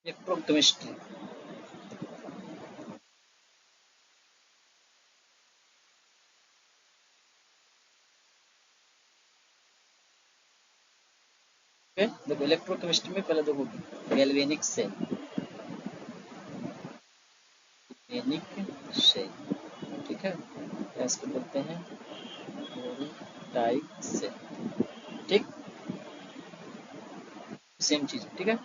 Electrochemistry. Okay, देखो electrochemistry में पहले देखो गैल्वेनिक सेल, गैल्वेनिक सेल, ठीक है, या इसको बोलते हैं टाइप सेल, ठीक, सेम चीज, ठीक है।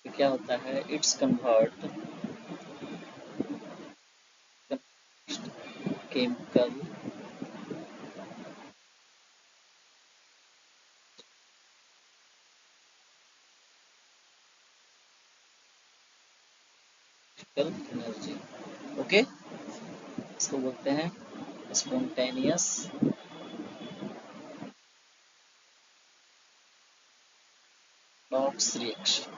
तो क्या होता है, it's convert chemical energy. Okay, इसको बोलते हैं spontaneous redox reaction.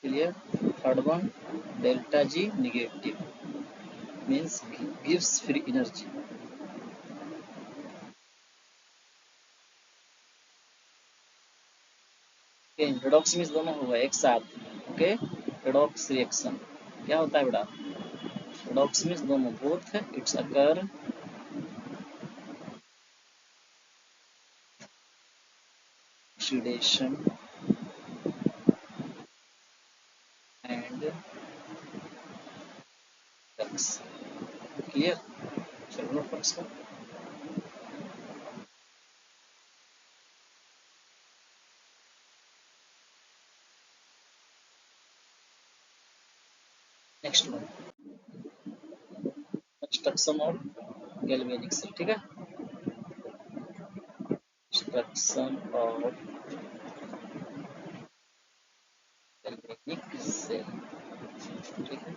Clear. Third one, delta G negative means gives free energy. Redox means दोनों होगा एक साथ। ओके, रेडॉक्स रिएक्शन क्या होता है बेटा, रेडॉक्स मीन्स दोनों, both it's occur oxidation and flux. Clear, चलो नोट करो इसको। Next one, construction of galvanic cell, ठीक है, कंस्ट्रक्शन ऑफ गैल्वेनिक सेल, ठीक है,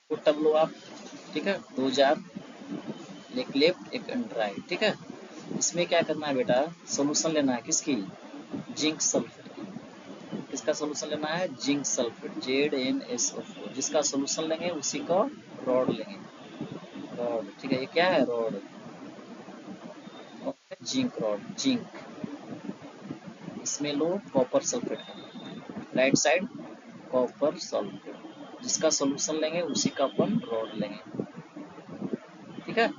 तो टब लो आप, ठीक है, दो जार, एक लेफ्ट एक राइट, ठीक है। इसमें क्या करना है बेटा, सॉल्यूशन लेना है किसकी, जिंक सल्फेट की। किसका सॉल्यूशन लेना है, जिंक सल्फेट, ZnSO4, जिसका सॉल्यूशन लेंगे उसी को रॉड लेंगे, रॉड, ठीक है, ये क्या है, रॉड, जिंक रॉड, जिंक। इसमें लो कॉपर सल्फेट का, राइट साइड कॉपर सल्फेट, जिसका सॉल्यूशन लेंगे उसी का अपन रॉड लेंगे, ठीक है।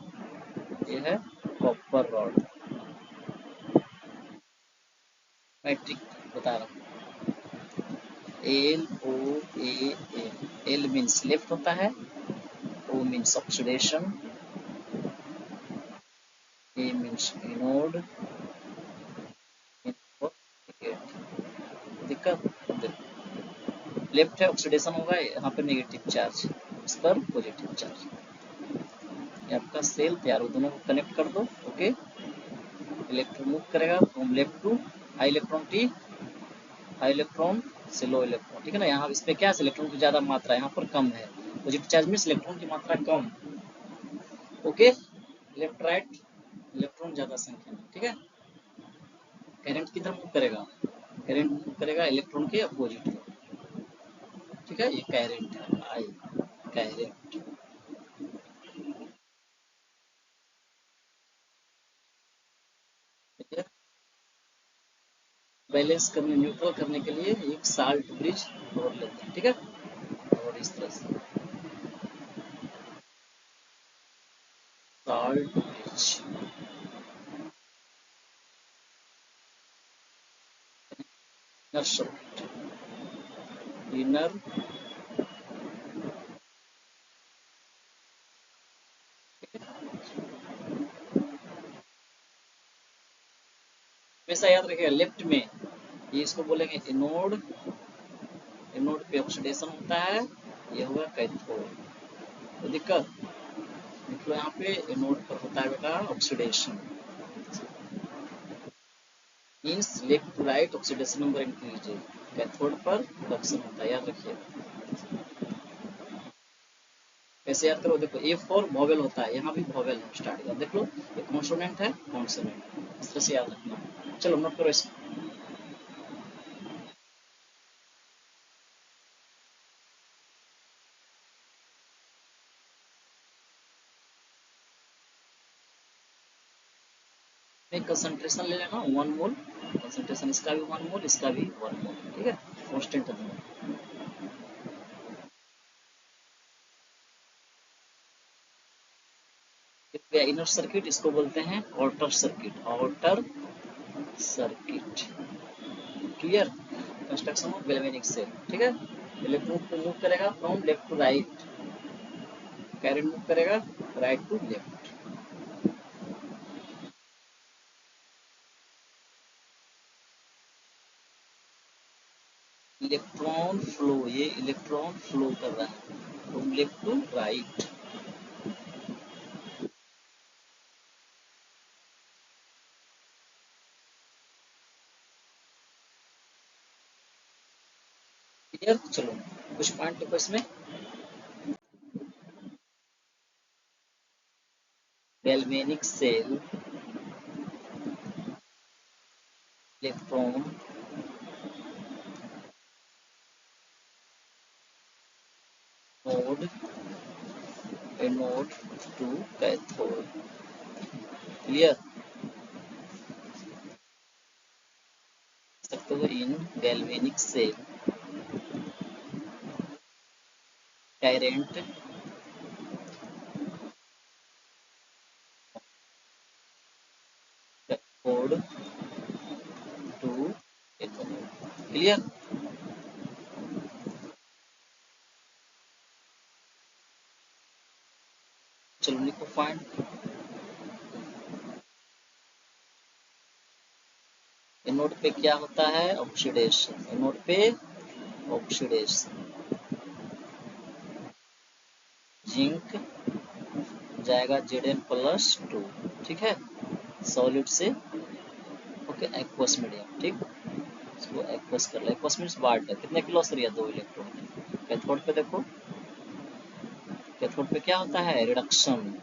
ये है कॉपर रॉड, मैट्रिक बता रहा हूँ, LOA, एल मीन्स लेफ्ट होता है, O means oxidation, A means anode, दिक्कत, लेफ्ट है ऑक्सीडेशन होगा, यहाँ पर नेगेटिव चार्ज, इस पर पॉजिटिव चार्ज, ये आपका सेल तैयार हो, दोनों को कनेक्ट कर दो। ओके, इलेक्ट्रॉन मूव करेगा from left to high electron टी, हाई इलेक्ट्रॉन से लो इलेक्ट्रॉन, ठीक है ना। यहाँ इस पे क्या है, इलेक्ट्रॉन की ज्यादा मात्रा, यहाँ पर कम है, पॉजिटिव चार्ज में इलेक्ट्रॉन की मात्रा कम। ओके, लेफ्ट राइट इलेक्ट्रॉन ज्यादा संख्या में, ठीक है। करंट किधर मूव करेगा, करंट मूव करेगा इलेक्ट्रॉन के अपोजिट में, ठीक है, ये करंट है, आई करंट, ठीक है। बैलेंस करने, न्यूट्रल करने के लिए एक साल्ट ब्रिज और लेते हैं, ठीक है, और इस तरह से salt bridge, inner circuit, inner, हमेशा याद रखिएगा लेफ्ट में, ये इसको बोलेंगे एनोड, एनोड पे ऑक्सीडेशन होता है, ये होगा कैथोड, तो दिक्कत, मतलब यहाँ पे एनोड पर होता है बेटा oxidation, means left to right oxidation number increase, cathode पर रिडक्शन होता है, याद रखिए। कैसे याद करो, देखो ए फॉर वॉवेल होता है, यहाँ भी वॉवेल है स्टार्ट का, देख लो ये कॉन्सोनेंट है, कॉन्सोनेंट, इस तरह से याद रखना। चलो नोट करो इसको। में कंसंट्रेशन ले लेना 1 मोल, कंसंट्रेशन इसका भी 1 मोल, इसका भी 1 मोल, ठीक है, कांस्टेंट है दोनों। इनर सर्किट इसको बोलते हैं outer circuit, outer circuit. Clear? Construction of galvanic cell, ठीक है। इलेक्ट्रॉन को मूव करेगा from left to right, current move करेगा right to left. Electron flow, ये इलेक्ट्रॉन फ्लो कर रहा है from left to right. Clear? चलो कुछ पॉइंट देखो इसमें। Galvanic cell electron node, anode to cathode. Clear? सकते हो इन galvanic cell current cathode to anode। Clear? चलो लिखो फाइंड। एनोड पे क्या होता है? ऑक्सीडेशन। एनोड पे ऑक्सीडेशन, जिंक जाएगा Zn+2, ठीक है, सॉलिड से ओके एक्वस मीडियम, ठीक। इसको एक्वस कर ले, एक्वस मींस वाटर। कितने की लॉस रही है? 2 इलेक्ट्रॉन। कैथोड पे देखो, कैथोड पे क्या होता है? Reduction,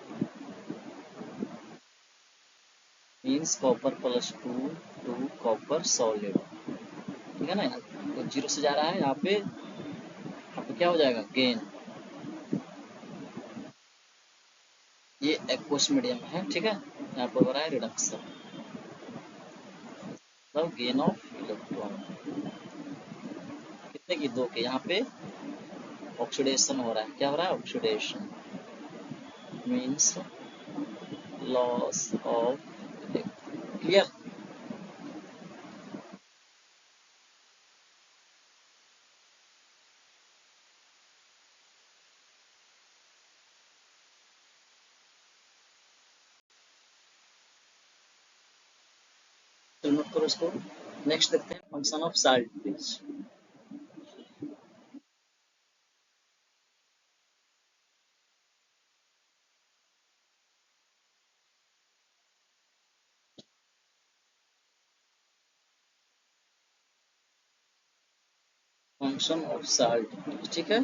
means Copper+2 to copper solid, ठीक है ना। तो 0 से जा रहा है, यहाँ पे क्या हो जाएगा? गेन। ये एक्वस मीडियम है, ठीक है। यहाँ पर हो रहा है रिडक्शन, मतलब गेन ऑफ इलेक्ट्रॉन। कितने की? 2 के। यहाँ पे ऑक्सीडेशन हो रहा है। क्या हो रहा है? Oxidation, means loss of electron. Clear? तो नोट करो इसको। नेक्स्ट देखते हैं फंक्शन ऑफ साल्टेज। फंक्शन ऑफ साल्ट, ठीक है।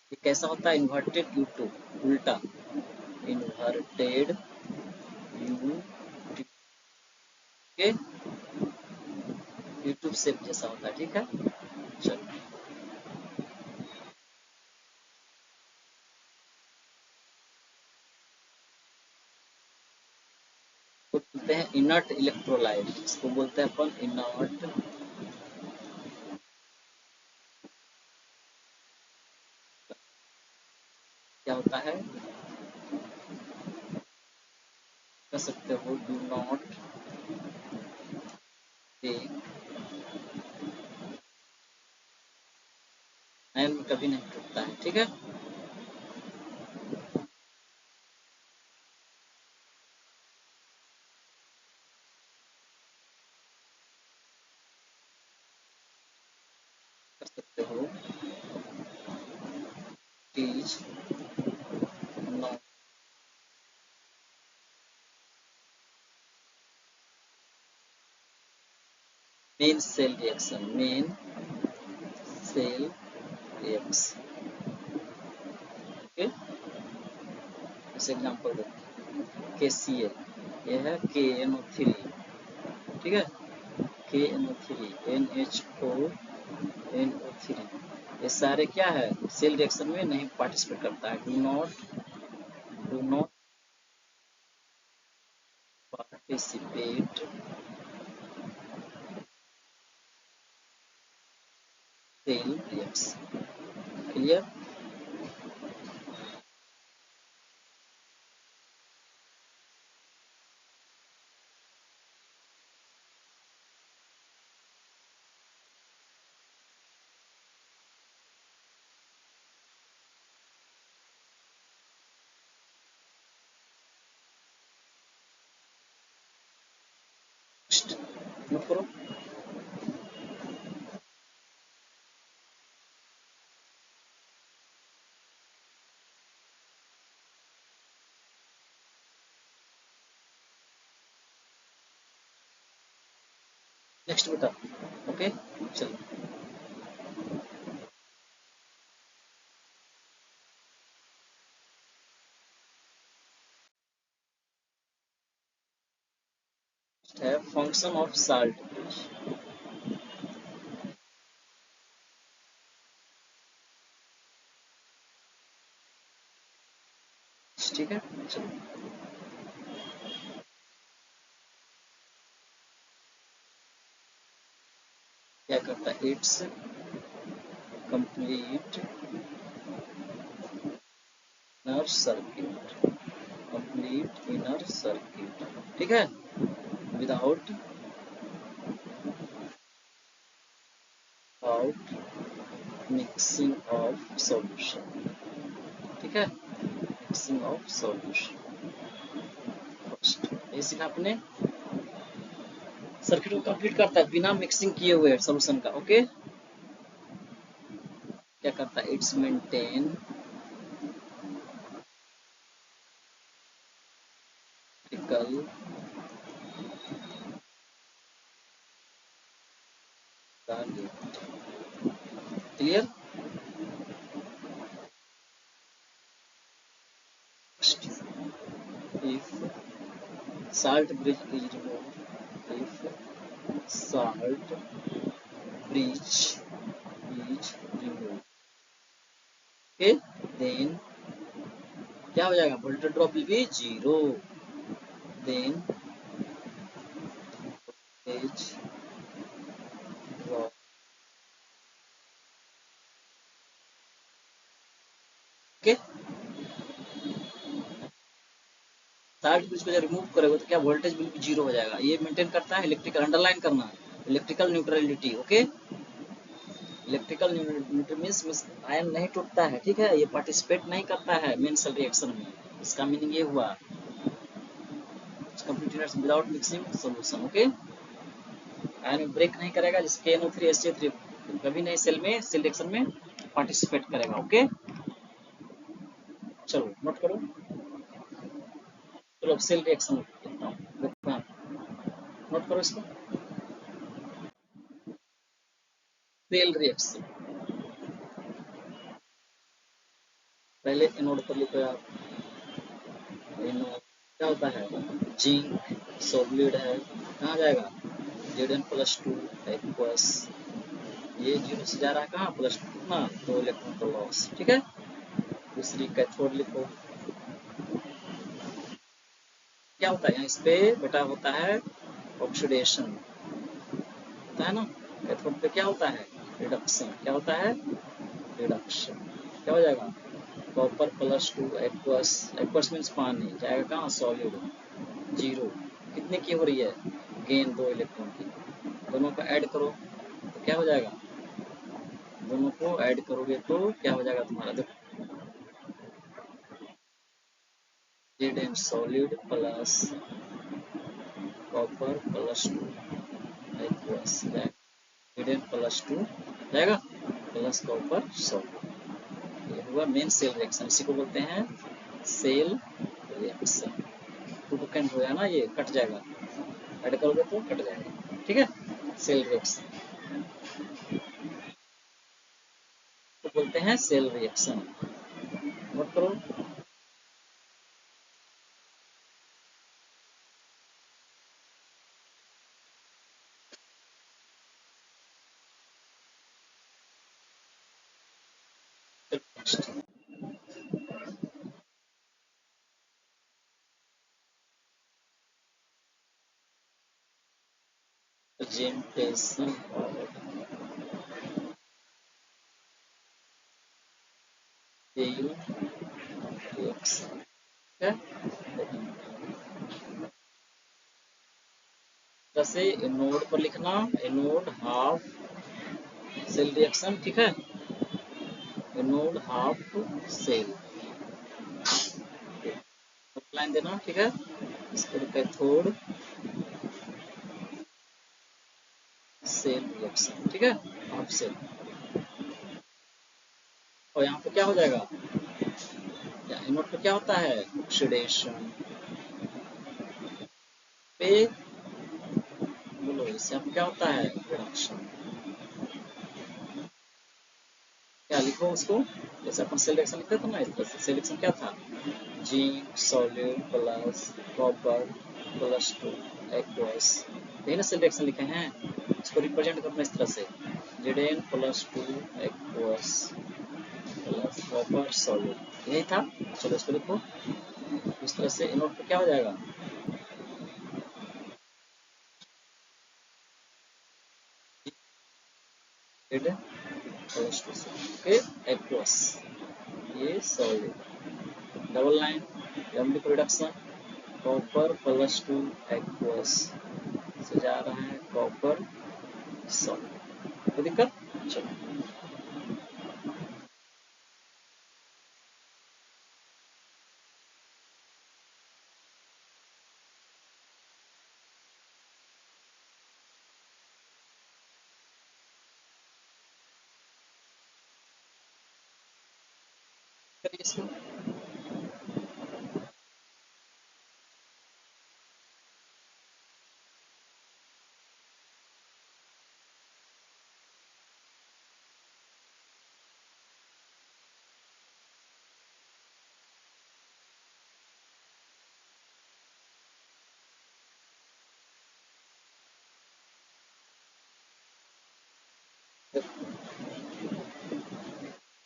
ये कैसा होता है? इन्वर्टेड U2, उल्टा इन्वर्टेड U के यूट्यूब शेप जैसा होता है, ठीक है। चलो तो बोलते हैं इनर्ट इलेक्ट्रोलाइट, इसको बोलते हैं अपन इनर्ट क्या होता है? कर सकते हो डू नॉट टेक, एंड कभी नहीं टूटता है, ठीक है। कर सकते हो is not main cell reaction, main cell reaction, okay. जैसे एग्जाम्पल देखो KCl, ये है KNO3, ठीक है, KNO3 NH4NO3, ये सारे क्या है? सेल रिएक्शन में नहीं पार्टिसिपेट करता है। Do not do not participate cell reaction. Clear? Next, note करो. नेक्स्ट बेटा. ओके, चलो. है फंक्शन ऑफ साल्ट ब्रिज. ठीक है, चलो. क्या करता है? It's complete inner circuit. Complete inner circuit. ठीक है, विदाउट मिक्सिंग ऑफ सॉल्यूशन. ठीक है, मिक्सिंग ऑफ सॉल्यूशन. फर्स्ट ये सीखा आपने. सर्किट को कंप्लीट करता है बिना मिक्सिंग किए हुए सॉल्यूशन का. ओके, क्या करता है? It's maintain electrical clear. if salt bridge is removed, if salt bridge is removed, okay, then क्या हो जाएगा? Voltage drop will be zero. Then voltage drop. Okay, salt bridge को जब रिमूव करोगे तो क्या वोल्टेज विल बी जीरो हो जाएगा. ये मेंटेन करता है इलेक्ट्रिकल. अंडरलाइन करना, electrical neutrality. Okay, electrical neutral means ion नहीं टूटता है. ठीक है, ये पार्टिसिपेट नहीं करता है मेन सेल रिएक्शन में. इसका मीनिंग ये हुआ complete without mixing solution. Okay, ion break नहीं करेगा जिसके NO3 कभी नहीं सेल में सेल रिएक्शन में पार्टिसिपेट करेगा. ओके, चलो नोट करो. चलो अब सेल रिएक्शन लिखता हूँ, नोट करो इसको. सेल रिएक्शन पहले नोट कर लिखो आप. क्या होता है? जिंक सॉलिड है, कहाँ जाएगा? Zn+2 aqueous. ये जीरो से जा रहा है कहाँ? +2 ना, 2 इलेक्ट्रॉन का लॉस. ठीक है, दूसरी कैथोड लिखो. क्या होता है यहाँ इस पे बेटा? होता है ऑक्सीडेशन. होता है ना. कैथोड पे क्या होता है? रिडक्शन. क्या होता है? रिडक्शन. क्या हो जाएगा? कॉपर+2 एक्वस. एक्वस मीन्स पानी जाएगा कहाँ? सॉलिड. जीरो. कितने की हो रही है? गेन 2 इलेक्ट्रॉन की. दोनों को ऐड करो तो क्या हो जाएगा? दोनों को ऐड करोगे तो क्या हो जाएगा तुम्हारा? देखो, Zn सॉलिड प्लस कॉपर+2 एक्वस Zn+2 जाएगा प्लस कॉपर सॉलिड. ये हुआ मेन सेल रिएक्शन. इसी को बोलते हैं cell reaction. Two two cancel हो जाएगा ना, ये कट जाएगा. ऐड करोगे तो कट जाएगा. ठीक है, सेल रिएक्शन तो बोलते हैं सेल रिएक्शन. नोट करो. प्रेजेंटेशन सेल रिएक्शन, ठीक है। जैसे नोड पर लिखना नोड हाफ सेल रिएक्शन, ठीक है, नोड हाफ सेल लाइन देना, ठीक है। इसको कैथोड सेल रिएक्शन, ठीक है, हाफ सेल। और यहाँ पे क्या हो जाएगा, एनोड पे क्या होता है, ऑक्सीडेशन पे, बोलो इससे यहाँ पे क्या होता है, रिडक्शन। क्या लिखो उसको, जैसे अपन सेल रिएक्शन लिखते थे ना, इस तरह से सेल रिएक्शन क्या था, zinc solute plus copper plus 2 aqueous, यही ना सेल रिएक्शन लिखे हैं। इसको रिप्रेजेंट करना इस तरह से, Zn plus 2 aqueous plus copper solute, यही था। चलो इसको लिखो इस तरह से, एनोड पे क्या हो जाएगा, Zn प्लस 2 से ओके एक्वस, ये solute, double line MD production, copper plus 2 aqueous से जा रहा है कॉपर सॉल्यूट, कोई दिक्कत। चलो करिए इसको,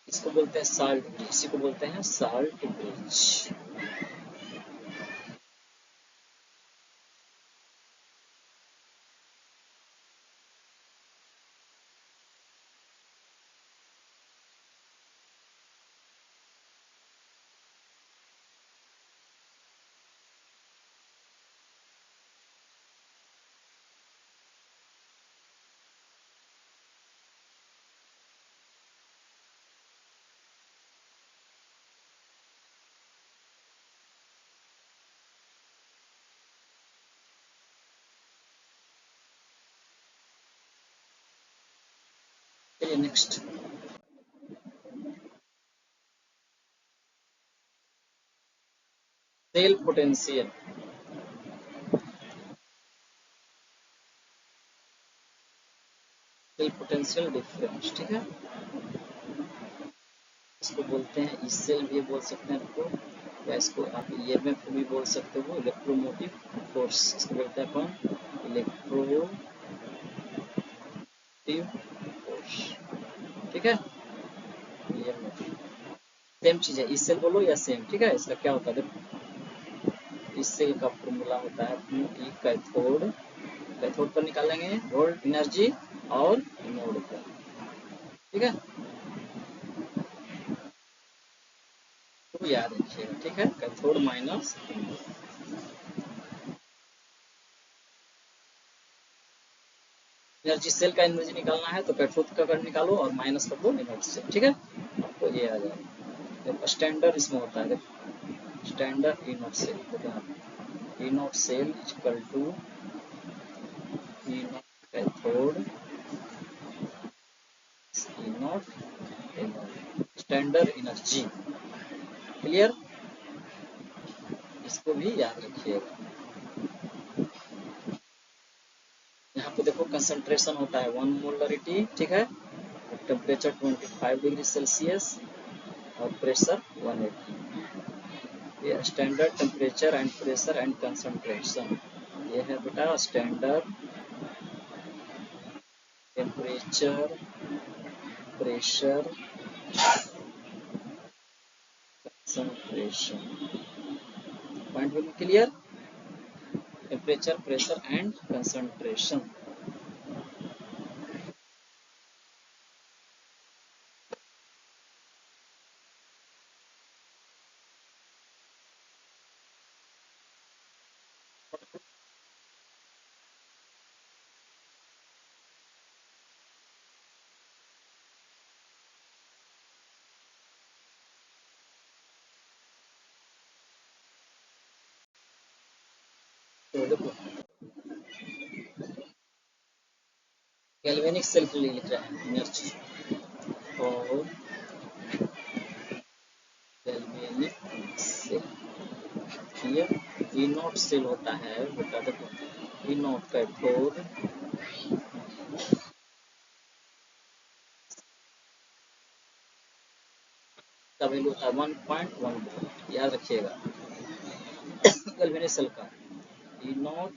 इसको बोलते हैं साल्ट ब्रिज, इसी को बोलते हैं साल्ट ब्रिज। चलिए next, cell potential, cell potential difference, ठीक है। इसको बोलते हैं ई सेल भी बोल सकते हैं आपको, या इसको आप ईएमएफ भी बोल सकते हो, इलेक्ट्रोमोटिव फोर्स, इसको बोलते हैं अपन इलेक्ट्रोमोटिव फोर्स, ठीक है। ईएमएफ सेम चीज है, ई सेल बोलो या सेम, ठीक है। इसका क्या होता है, देखो इस सेल का फॉर्मूला होता है ई कैथोड, कैथोड पर निकालेंगे वोल्ट एनर्जी और एनोड पर, ठीक है, तो याद रखिएगा, ठीक है, कैथोड माइनस एनर्जी, सेल का एनर्जी निकालना है तो कैथोड का करंट निकालो और माइनस कर दो एनोड से, ठीक है, आपको ये आ जाएगा। देखो स्टैंडर्ड इसमें होता है, देखो स्टैंडर्ड ई नोट सेल, देखो E nought cell equal to E nought cathode E nought anode, standard energy, clear, इसको भी याद रखिएगा। यहाँ पे देखो कंसंट्रेशन होता है 1 मोलरिटी, ठीक है, टेम्परेचर 25 डिग्री सेल्सियस और प्रेशर 180, ये standard temperature and pressure and concentration, ये है बेटा standard temperature pressure concentration, point बिल्कुल clear, temperature pressure and concentration, galvanic cell के लिए लिख रहा है एनर्जी और गैल्वेनिक सेल। ये ई नॉट सेल होता है बेटा, देखो ई नॉट कैथोड का वैल्यू होता है 1.1 वोल्ट, याद रखिएगा। गैल्वेनिक सेल का E not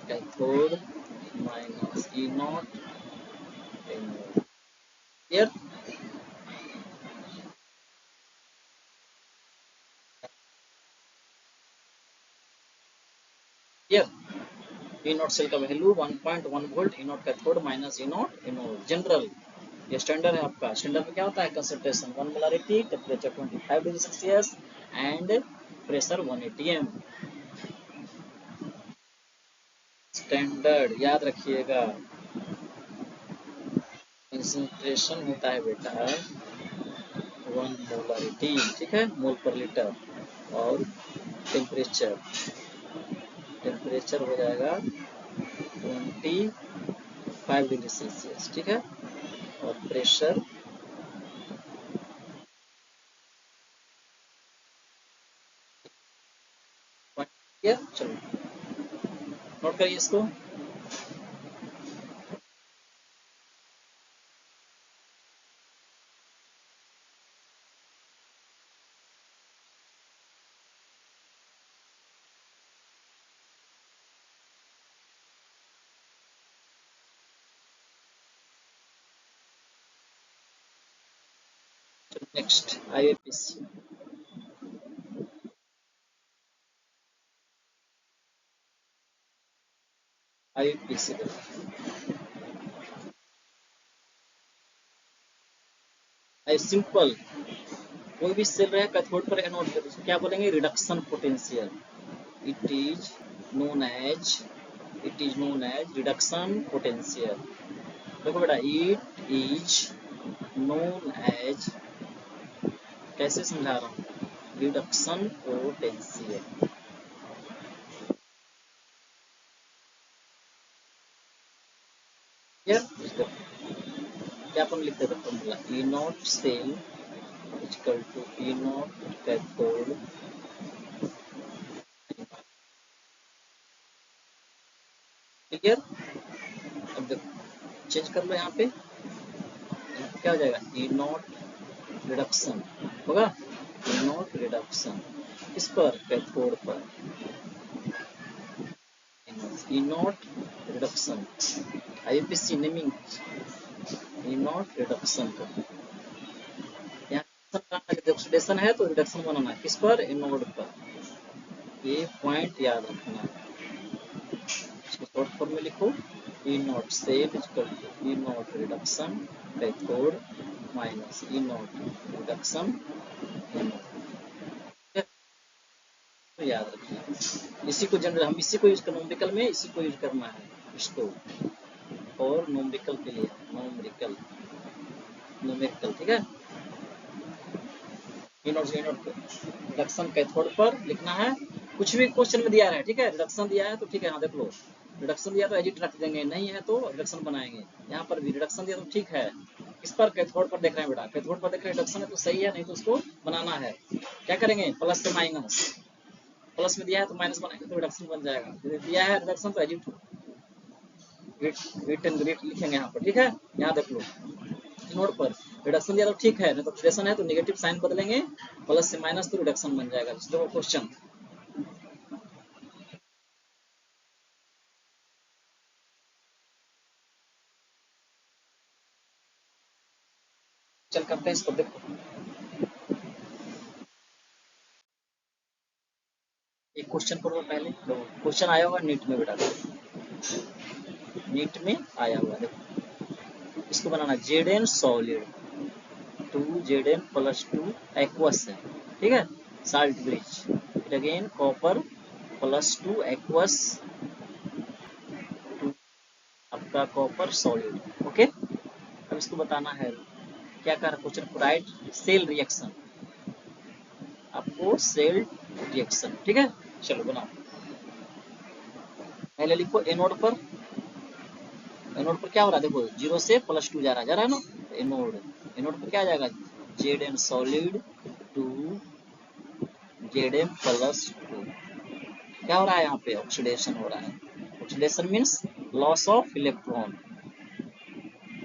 cathode minus E nought anode. Clear? Clear? E not cell का value 1.1 volt, E not cathode minus E nought anode. General ये स्टैंडर्ड है आपका। स्टैंडर्ड में क्या होता है? Concentration 1 molarity, temperature 25 degree Celsius and pressure 180 एम। Standard याद रखिएगा। कंसंट्रेशन होता है बेटा 1 मोलारिटी, ठीक है, मोल पर लीटर। और टेम्परेचर टेम्परेचर हो जाएगा 25 डिग्री सेल्सियस, ठीक है। और प्रेशर चलो नोट करिए इसको। Next IUPAC. आईयूपीएसी सिंपल, कोई भी सेल रहे कैथोड पर एनोड पर, उसको क्या बोलेंगे? Reduction potential. It is known as reduction potential. देखो बेटा, इट इज नोन एज, कैसे समझा रहा हूँ, रिडक्शन पोटेंशियल। क्या अपन लिखते थे formula? E not cell equal to E not cathode. Clear? अब देखो चेंज कर लो यहाँ पे, क्या हो जाएगा? ई नॉट रिडक्शन होगा, ई नॉट रिडक्शन किस पर? कैथोड पर। E nought reduction IUPAC naming E nought reduction को यहाँ ऑक्सीडेशन है तो रिडक्शन बनाना है किस पर? एनोड पर। ये पॉइंट याद रखना है। इसको शॉर्ट फॉर्म में लिखो, E not cell equal to E nought reduction cathode minus E nought reduction anode. तो याद रखना, इसी को जनरल हम इसी को यूज करना, नोमेरिकल में इसी को यूज करना है इसको। और नोमेरिकल के लिए नोमेरिकल ठीक है। रिडक्शन कैथोड पर लिखना है, कुछ भी क्वेश्चन में दिया है, ठीक है। रिडक्शन दिया है तो ठीक है, हाँ देख लो, रिडक्शन दिया तो एजिट रख देंगे, नहीं है तो रिडक्शन बनाएंगे। यहाँ पर भी रिडक्शन दिया तो ठीक है, इस पर कैथोड पर देख रहे हैं बेटा, कैथोड पर देख रहे हैं रिडक्शन है तो सही है, नहीं तो उसको बनाना है। क्या करेंगे? प्लस से माइनस, प्लस में दिया है तो माइनस बनाएंगे तो रिडक्शन बन जाएगा, दिया है रिडक्शन तो एजिट रिटर्न ग्रेट लिखेंगे यहाँ पर, ठीक है। यहाँ देख लो नोड पर रिडक्शन दिया तो ठीक है, नहीं तो ऑक्सीडेशन है तो नेगेटिव साइन बदलेंगे, प्लस से माइनस तो रिडक्शन बन जाएगा। देखो क्वेश्चन, चल करते हैं इसको। देखो एक क्वेश्चन करो पहले, क्वेश्चन आया होगा नीट में बेटा, नीट में आया हुआ, देखो इसको बनाना Z N solid 2 Zn+2 aqueous है, ठीक है, साल्ट ब्रिज। फिर अगेन कॉपर +2 एक्वस आपका कॉपर सॉलिड, ओके। अब इसको बताना है, क्या कर क्वेश्चन को राइट सेल रिएक्शन, आपको सेल रिएक्शन, ठीक है। चलो बनाओ, पहले लिखो एनोड पर एनोड पर क्या हो रहा है, देखो 0 से +2 जा रहा है ना। एनोड एनोड पर क्या आ जाएगा, Zn सॉलिड टू Zn+2। क्या हो रहा है यहाँ पे, ऑक्सीडेशन हो रहा है। Oxidation means loss of electron.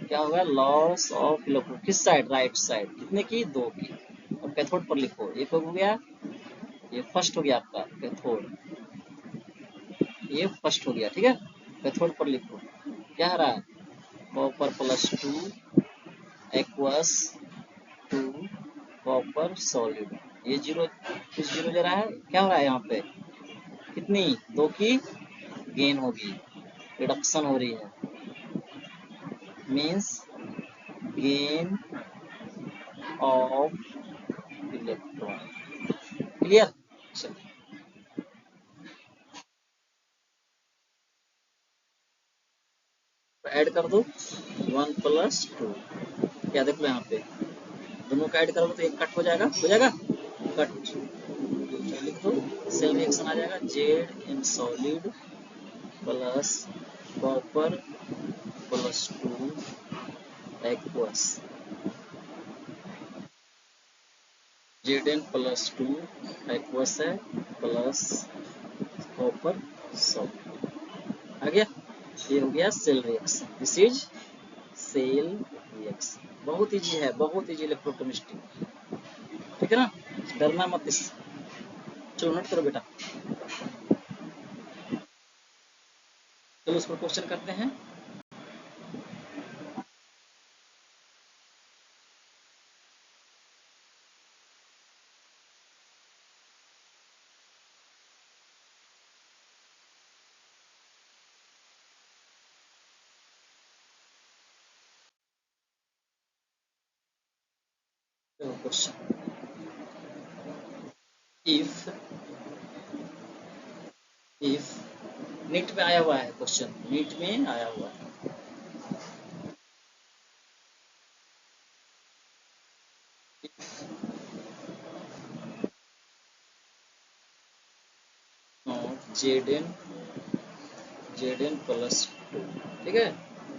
क्या होगा, लॉस ऑफ इलेक्ट्रॉन। किस साइड, राइट साइड। कितने की, 2 की। और कैथोड पर लिखो, एक हो गया, ये फर्स्ट हो गया आपका कैथोड, ये फर्स्ट हो गया, ठीक है। कैथोड पर लिखो क्या आ रहा है, copper +2 aqueous to copper solid. ये जीरो, कुछ जीरो ले रहा है, क्या हो रहा है यहाँ पे, कितनी, 2 की गेन होगी, रिडक्शन हो रही है, means gain of electron. Clear. चलिए ऐड कर दो 1+2। क्या देख लो यहाँ पे, दोनों का ऐड करोगे तो एक कट हो जाएगा, कट। तो लिख दो, सेल रिएक्शन आ जाएगा Zn solid plus copper +2 aqueous. Zn+2 aqueous है प्लस कॉपर सॉल्ट। आ गया, ये हो गया cell reaction. This is cell reaction. बहुत इजी है, बहुत इजी इलेक्ट्रोकेमिस्ट्री, ठीक है ना, डरना मत इससे। चलो नोट करो बेटा। चलो उस पर क्वेश्चन करते हैं। क्वेश्चन, इफ नीट में आया हुआ है क्वेश्चन, नीट में आया हुआ है। Zn+2, ठीक है,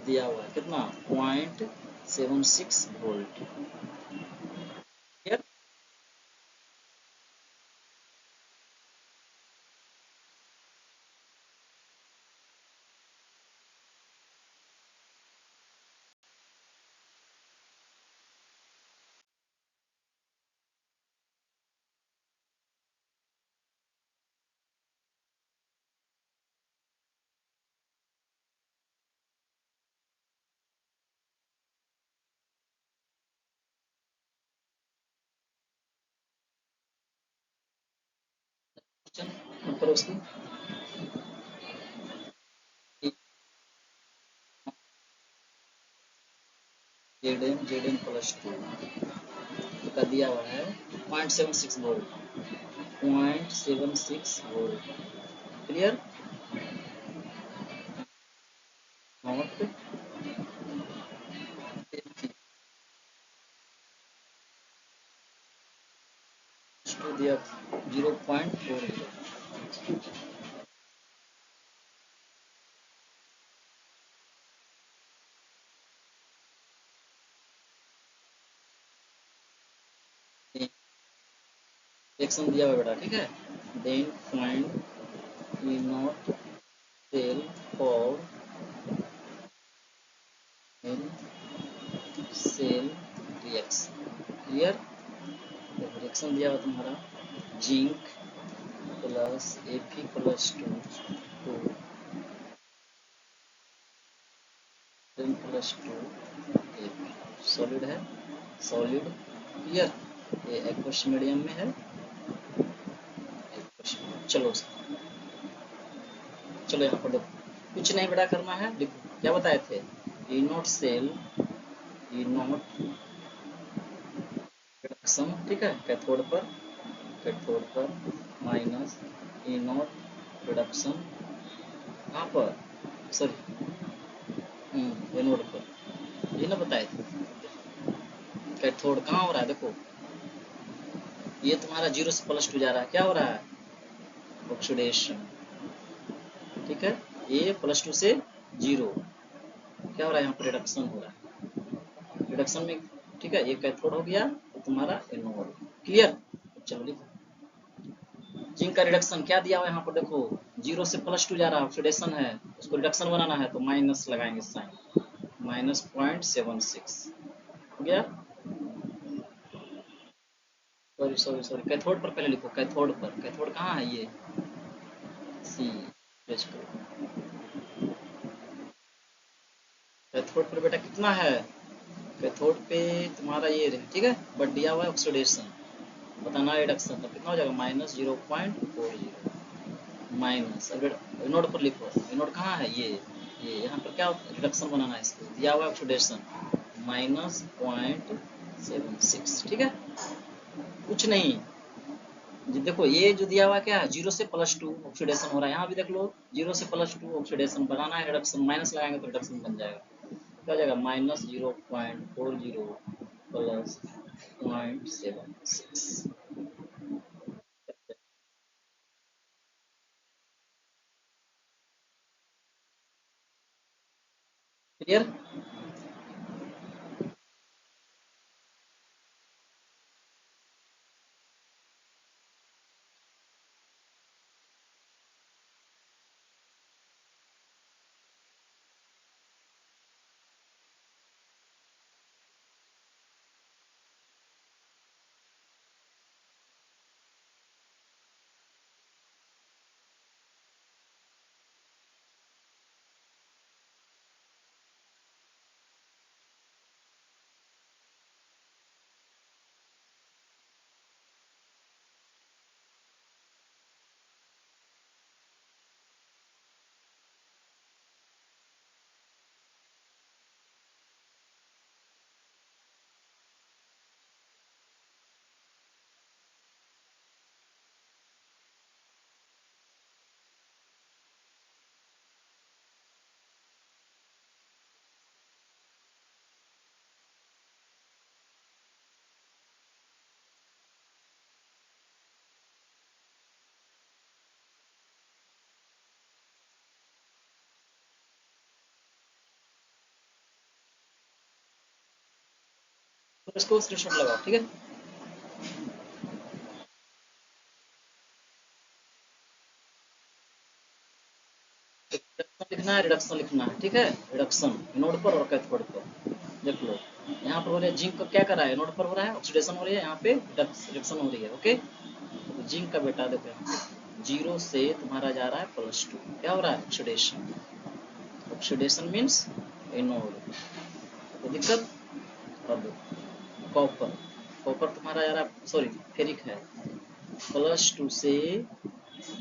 दिया हुआ है कितना, 0.76 वोल्ट। क्वेश्चन करो उसकी। Zn+2 का दिया हुआ है 0.76 volt, 0.76 volt. Clear. Note to दिया 0.40। रिएक्शन दिया हुआ बेटा, ठीक है। Then find E not cell for in cell reaction. Clear. Reaction दिया हुआ तुम्हारा zinc plus Fe+2 to Zn+2 solid है, सॉलिड। क्लियर। ये एक्वस मीडियम में है, चलो चलो यहाँ पर देखो, कुछ नहीं बड़ा करना है, देखो क्या बताए थे, E not cell, E nought reduction, ठीक है, कैथोड पर माइनस ई नॉट रिडक्शन, कहाँ पर, सॉरी एनोड पर, ये ना बताए थे। कैथोड कहाँ हो रहा है, देखो ये तुम्हारा 0 से +2 जा रहा है, क्या हो रहा है, ऑक्सीडेशन, ठीक है। ये +2 से 0, क्या हो रहा है यहाँ पर, रिडक्शन हो रहा है, रिडक्शन में, ठीक है, ये कैथोड हो गया तो तुम्हारा एनोड। क्लियर? चलो लिखो, जिंक का रिडक्शन क्या दिया हुआ है यहाँ पर, देखो 0 से +2 जा रहा है, ऑक्सीडेशन है, उसको रिडक्शन बनाना है तो माइनस लगाएंगे साइन, -0.76 हो गया। सॉरी सॉरी सॉरी, कैथोड पर पहले लिखो, कैथोड पर, कैथोड कहाँ है ये, सी, प्रेस करो। कैथोड पर बेटा कितना है, कैथोड पे तुम्हारा ये रहे, ठीक है, बट दिया हुआ है ऑक्सीडेशन, बताना रिडक्शन, तो कितना हो जाएगा, -0.40 माइनस, अगर नोड पर लिखो, नोड कहाँ है ये यहाँ पर क्या रिडक्शन बनाना है, इसको दिया हुआ है ऑक्सीडेशन -0.76, ठीक है, कुछ नहीं। जी देखो, ये जो दिया हुआ क्या है, 0 से +2 ऑक्सीडेशन हो रहा है, यहाँ भी देख लो 0 से +2 ऑक्सीडेशन बनाना है, रिडक्शन माइनस लगाएंगे तो रिडक्शन बन जाएगा, क्या हो जाएगा, -0.40 प्लस 0.76। क्लियर? तो इसको स्क्रीनशॉट लगाओ, ठीक है, रिडक्शन लिखना है, रिडक्शन लिखना है, ठीक है, रिडक्शन नोड पर और कैथोड पर, देख लो यहाँ पर हो रहा है, जिंक का क्या कर रहा है, नोड पर हो रहा है, ऑक्सीडेशन हो रही है, यहाँ पे रिडक्शन हो रही है, ओके, तो जिंक का बेटा देखो यहाँ पे 0 से तुम्हारा जा रहा है +2, क्या हो रहा है, ऑक्सीडेशन, ऑक्सीडेशन मीन्स एनोड, तो दिक्कत। अब कॉपर, कॉपर तुम्हारा जा रहा है, सॉरी फेरिक है, +2 से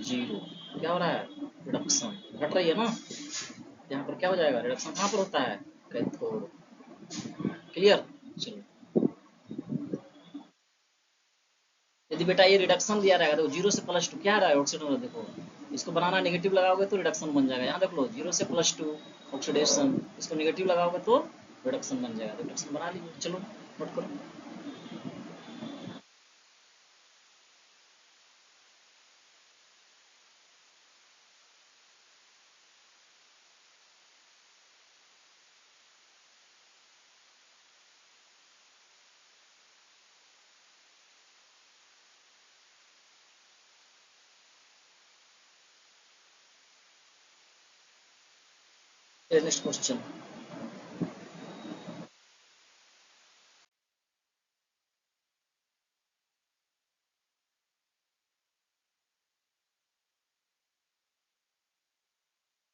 0, क्या हो रहा है, रिडक्शन, घट रही है ना, यहाँ पर क्या हो जाएगा, रिडक्शन कहाँ पर होता है, कैथोड। क्लियर? चलो, यदि बेटा ये रिडक्शन दिया रहेगा तो 0 से +2 क्या आ रहा है, ऑक्सीडेशन, देखो इसको बनाना नेगेटिव लगाओगे तो रिडक्शन बन जाएगा, यहाँ देख लो 0 से +2 ऑक्सीडेशन, इसको नेगेटिव लगाओगे तो रिडक्शन बन जाएगा, तो रिडक्शन बना लीजिए, चलो नोट करो। नेक्स्ट क्वेश्चन,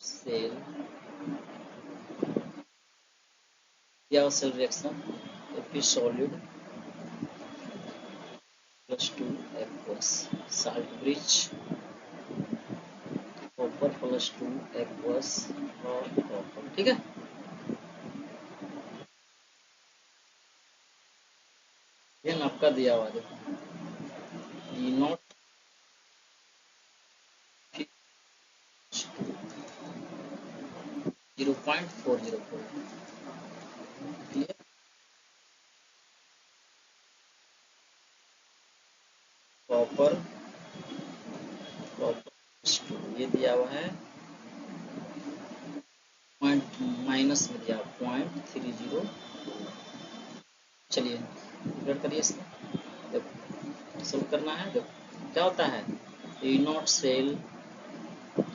सेल या cell reaction, F solid +2 aqueous, salt bridge, copper +2 aqueous और कॉपर, ठीक है, ये आपका दिया हुआ देखो, E naught 0.404, clear, copper, copper ये दिया हुआ है माइनस में दिया 0.30। चलिए कैलकुलेट करिए इसको, देखो सोल्व करना है। देखो क्या होता है, E not cell,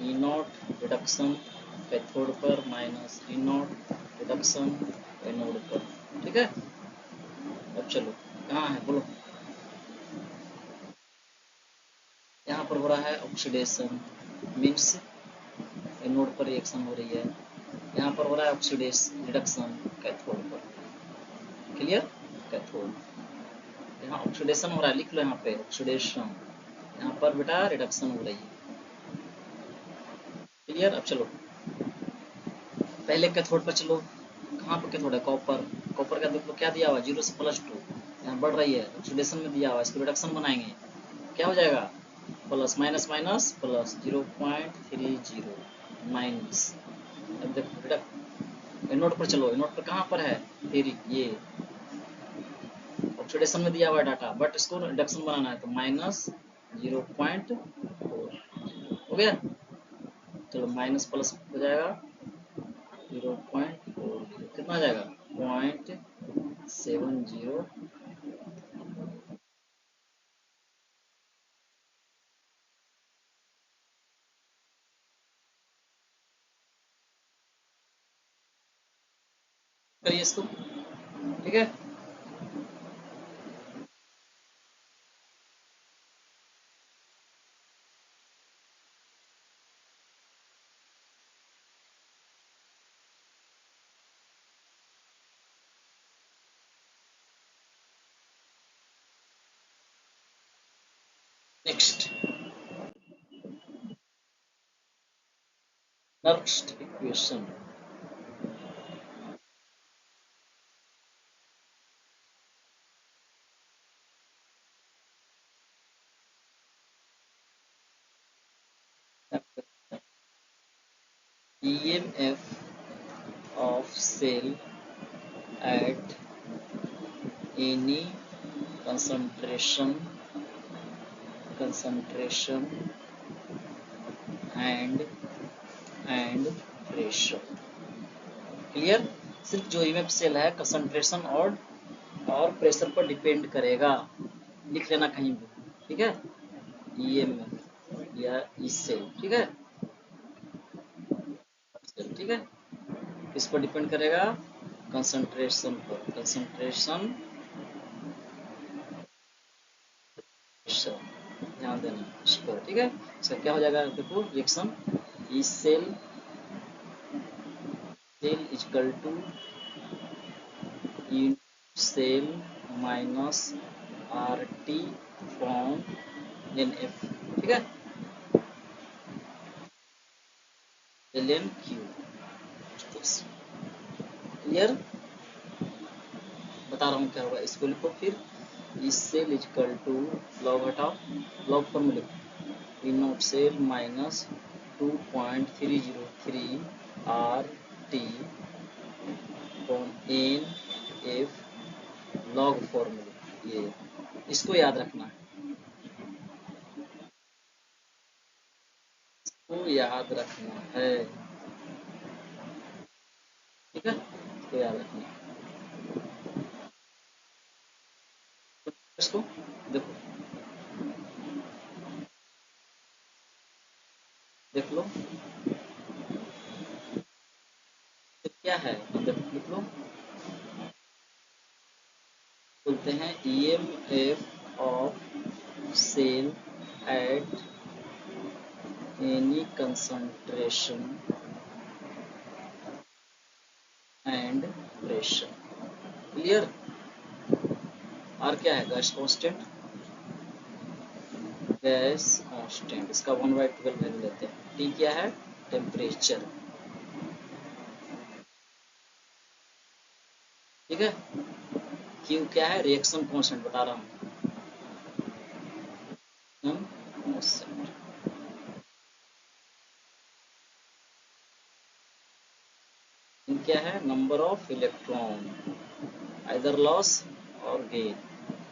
E nought reduction cathode पर minus E nought reduction anode पर, ठीक है। अब चलो कहाँ है बोलो, यहाँ पर हो रहा है ऑक्सीडेशन, मीन्स एनोड पर रिएक्शन हो रही है, यहाँ पर हो रहा है ऑक्सीडेशन रिडक्शन कैथोड पर, क्लियर। कैथोड यहाँ ऑक्सीडेशन हो रहा है, लिख लो यहाँ पे ऑक्सीडेशन, यहाँ पर बेटा रिडक्शन हो रही है, क्लियर। अब चलो पहले कैथोड पर चलो, कहाँ पर कैथोड है, कॉपर, कॉपर का देखो क्या दिया हुआ 0 से +2, यहाँ बढ़ रही है ऑक्सीडेशन में दिया हुआ, इसको रिडक्शन बनाएंगे, क्या हो जाएगा plus minus minus plus 0.30 minus. अब देखो रिडक्ट एनोड पर चलो, एनोड पर कहाँ पर है, फिर ये ऑक्सीडेशन में दिया हुआ है डाटा, बट इसको रिडक्शन बनाना है तो -0.4 हो गया। चलो माइनस प्लस हो जाएगा 0.4, कितना आ जाएगा 0.70। करिए इसको, ठीक है। Next next equation, EMF of cell at any concentration and pressure, clear. सिर्फ जो ईएमएफ सेल है कंसंट्रेशन और प्रेशर पर डिपेंड करेगा, लिख लेना कहीं भी, ठीक है। ईएमएफ या ई सेल, ठीक है, ठीक है, किस पर डिपेंड करेगा, कंसंट्रेशन पर, कंसंट्रेशन प्रेशर, ध्यान देना इस पर, ठीक है। इसका क्या हो जाएगा देखो reaction, E cell equal to E cell minus R T from N F, ठीक है, एल एन क्यू, क्लियर। बता रहा हूँ क्या होगा, इसको लिखो फिर E cell equal to log हटाओ, लॉग फॉर्म में लिखो E not cell minus 2.303 R T from N F, log formula, ये इसको याद रखना है, इसको याद रखना है, ठीक है, इसको याद रखना है। इसको देखो, देख लो तो क्या है, देखो लिख लो, बोलते हैं EMF of cell at any concentration and pressure, clear. R क्या है, गैस कांस्टेंट, गैस कांस्टेंट, इसका 1/12 वैल्यू लेते हैं। टी क्या है, टेम्परेचर, ठीक है। क्यू क्या है, रिएक्शन कांस्टेंट, बता रहा हूँ कांस्टेंट, क्या है, number of electron, either loss और gain,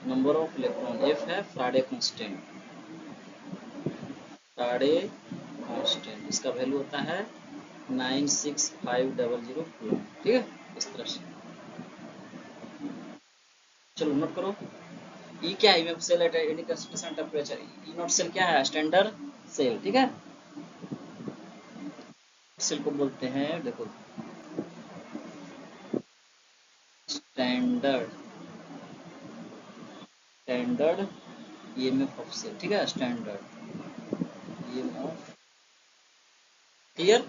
number of electron, F है फ्राडे कांस्टेंट, फ्राडे कांस्टेंट, इसका वैल्यू होता है 96500 कूलम, ठीक है, इस तरह से। चलो नोट करो, ई क्या है, cell at any concentration temperature, E not cell क्या है, स्टैंडर्ड सेल, ठीक है। सेल को बोलते हैं, देखो, standard standard EMF of cell, ठीक है, स्टैंडर्ड ईएमएफ, क्लियर।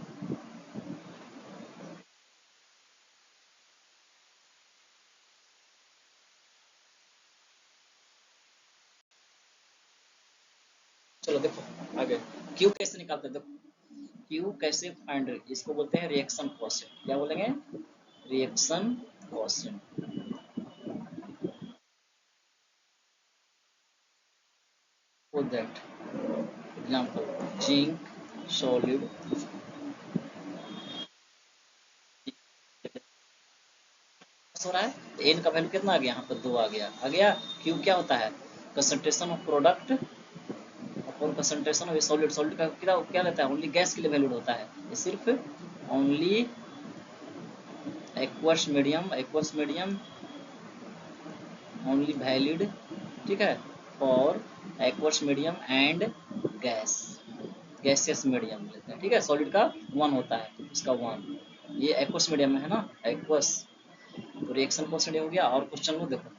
चलो देखो आगे, क्यू कैसे निकालते हैं, देखो क्यू कैसे फाइंड, इसको बोलते हैं रिएक्शन कोएफिशिएंट, क्या बोलेंगे, reaction coefficient. For that example, zinc solid, हो रहा है, एन का वैल्यू कितना आ गया, यहाँ पर 2 आ गया, क्यू क्या होता है, concentration of product upon concentration of solid, solid का क्या क्या लेता है, ओनली गैस के लिए वैल्यूड होता है, ये सिर्फ only aqueous medium only valid, ठीक है, for aqueous medium and gas, gaseous medium लेते हैं, ठीक है, सॉलिड का 1 होता है, इसका 1, ये एक्वस मीडियम में है ना, एक्वस, तो रिएक्शन कोएफिशिएंट हो गया। और क्वेश्चन लो देखो,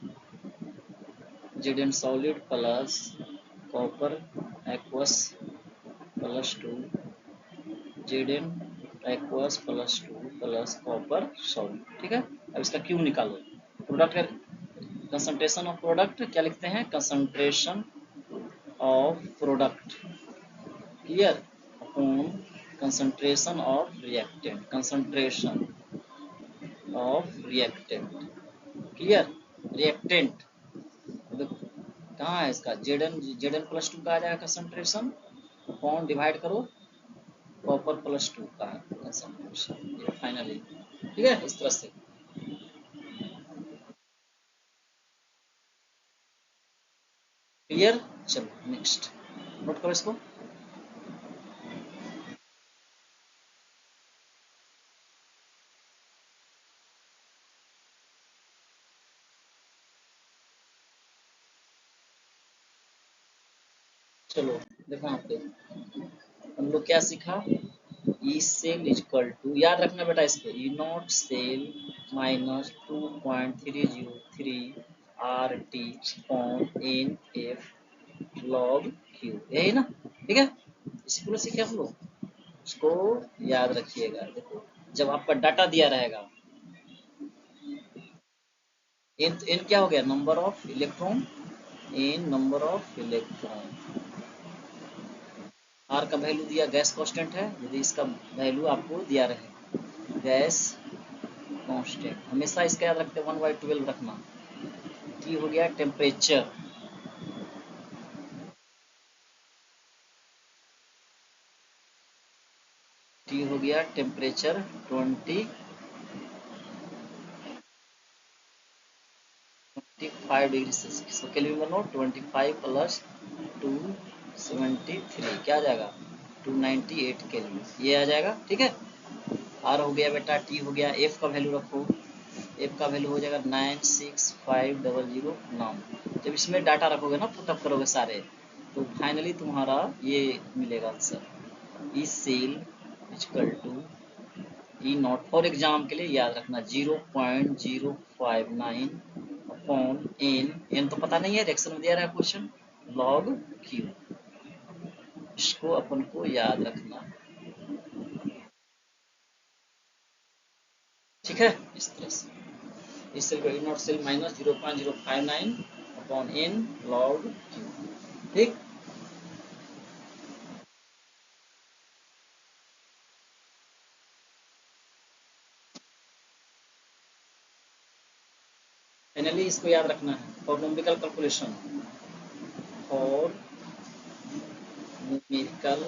Z N solid plus copper aqueous plus 2, Z N aqueous plus 2 plus copper solid, ठीक है। अब इसका क्यू निकालो, प्रोडक्ट का कंसंट्रेशन ऑफ प्रोडक्ट क्या लिखते हैं, concentration of product, clear, upon concentration of reactant, concentration of reactant, clear, reactant, कहाँ है इसका, जेड एन प्लस 2 का आ जाएगा कंसंट्रेशन, अपॉन डिवाइड करो कॉपर प्लस 2 का कंसंट्रेशन, ये फाइनली, ठीक है, इस तरह से, क्लियर। चलो नेक्स्ट नोट करो इसको, चलो देखो यहाँ पे हम लोग क्या सीखा, ई सेल इजकल टू, याद रखना बेटा इसको, E not cell minus 2.303 R T upon N F log Q, यही ना, ठीक है, इसी पूरा सीखे हम लोग, इसको याद रखिएगा। देखो जब आपका डाटा दिया रहेगा, एन क्या हो गया, number of electron, N number of electron, R का वैल्यू दिया, गैस कांस्टेंट है, यदि इसका वैल्यू आपको दिया रहे, गैस कांस्टेंट, हमेशा इसका याद रखते हैं 1/12 रखना, टी हो गया टेम्परेचर, टी हो गया टेम्परेचर 25 डिग्री सेल्सियस, तो केल्विन बनो 25 प्लस 273 क्या आ जाएगा, 298 केल्विन, ये आ जाएगा, ठीक है। आर हो गया बेटा, टी हो गया, एफ का वैल्यू रखो, एफ का वैल्यू हो जाएगा 96500 नाम, जब इसमें डाटा रखोगे ना, पुटअप करोगे सारे, तो फाइनली तुम्हारा ये मिलेगा answer, E cell equal to E naught, for exam के लिए याद रखना 0.059 अपॉन एन, एन तो पता नहीं है, रिएक्शन में दिया रहा है क्वेश्चन, लॉग क्यू, इसको अपन को याद रखना, ठीक है, इस तरह से, इस सेल को E not cell minus 0.059 upon n log Q, ठीक। फाइनली इसको याद रखना है, for numerical calculation, for numerical,